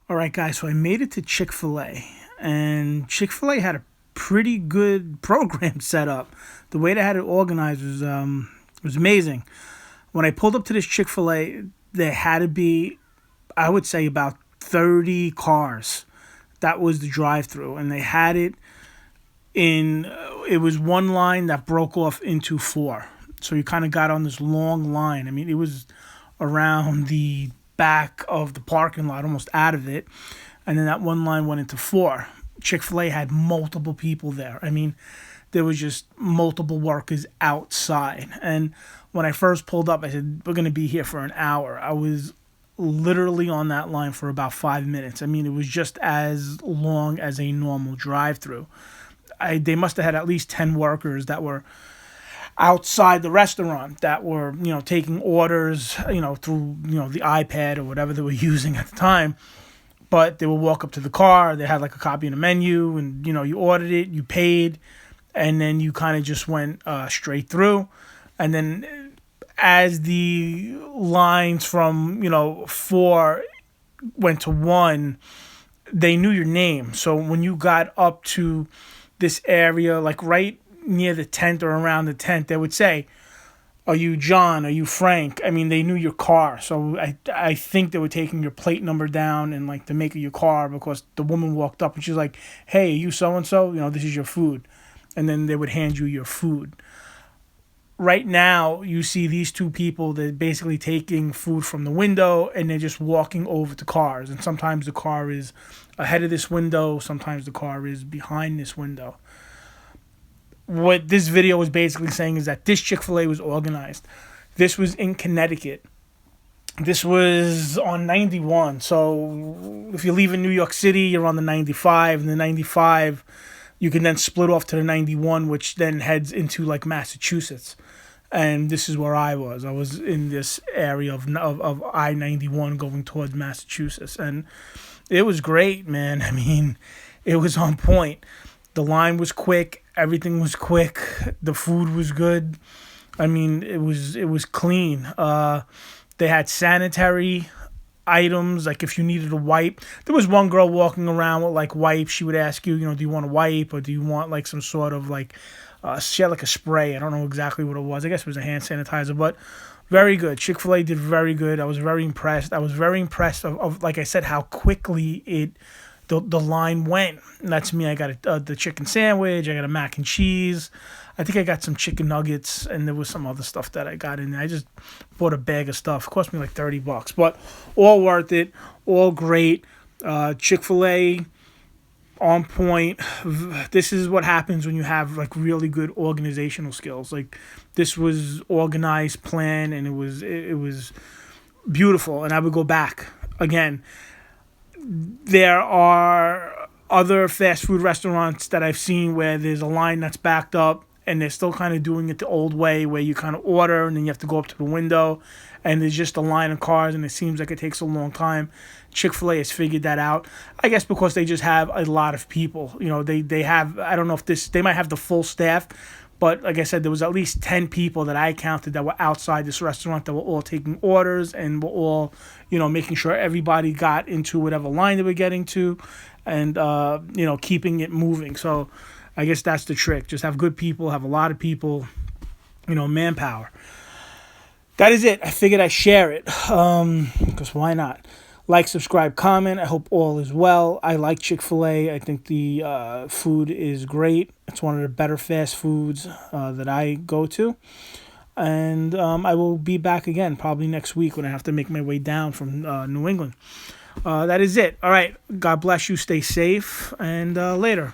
All right, guys. So I made it to Chick-fil-A, and Chick-fil-A had a pretty good program set up. The way they had it organized was amazing. When I pulled up to this Chick-fil-A, there had to be, I would say, about 30 cars. That was the drive-through, and they had it in. It was one line that broke off into four, so you kind of got on this long line. I mean, it was around the back of the parking lot, almost out of it, and then that one line went into four. Chick-fil-A had multiple people there. I mean, there was just multiple workers outside. And when I first pulled up, I said, we're going to be here for an hour. I was literally on that line for about 5 minutes. I mean, it was just as long as a normal drive-through. They must have had at least 10 workers that were outside the restaurant that were, taking orders, through, the iPad or whatever they were using at the time. But they would walk up to the car. They had like a copy of the menu, and, you ordered it, you paid, and then you kind of just went straight through. And then as the lines from, four went to one, they knew your name. So when you got up to this area, like right near the tent or around the tent, they would say, are you John? Are you Frank? I mean, they knew your car. So I think they were taking your plate number down and like the make of your car, because the woman walked up and she was like, hey, are you so-and-so? This is your food. And then they would hand you your food. Right now, you see these two people, they're basically taking food from the window and they're just walking over to cars. And sometimes the car is ahead of this window. Sometimes the car is behind this window. What this video was basically saying is that this Chick-fil-A was organized. This was in Connecticut. This was on 91. So if you leave in New York City, you're on the 95. And the 95, you can then split off to the 91, which then heads into like Massachusetts. And this is where I was. I was in this area of I-91 going towards Massachusetts. And it was great, man. I mean, it was on point. The line was quick. Everything was quick. The food was good. I mean, it was clean. They had sanitary items, like if you needed a wipe. There was one girl walking around with like wipes. She would ask you, do you want a wipe, or do you want like some sort of like, she had like a spray. I don't know exactly what it was. I guess it was a hand sanitizer, but very good. Chick-fil-A did very good. I was very impressed. I was very impressed of like I said, how quickly the line went. And that's me. I got the chicken sandwich. I got a mac and cheese. I think I got some chicken nuggets, and there was some other stuff that I got in there. I just bought a bag of stuff. It cost me like $30, but all worth it. All great. Chick-fil-A on point. This is what happens when you have like really good organizational skills. Like this was organized, planned, and it was beautiful. And I would go back again. There are other fast food restaurants that I've seen where there's a line that's backed up and they're still kind of doing it the old way, where you kind of order and then you have to go up to the window and there's just a line of cars and it seems like it takes a long time. Chick-fil-A has figured that out. I guess because they just have a lot of people. They have, I don't know if they might have the full staff, but like I said, there was at least 10 people that I counted that were outside this restaurant that were all taking orders and were all, making sure everybody got into whatever line they were getting to and, keeping it moving. So I guess that's the trick. Just have good people, have a lot of people, manpower. That is it. I figured I'd share it because why not? Like, subscribe, comment. I hope all is well. I like Chick-fil-A. I think the food is great. It's one of the better fast foods that I go to. And I will be back again probably next week when I have to make my way down from New England. That is it. All right. God bless you. Stay safe. And later.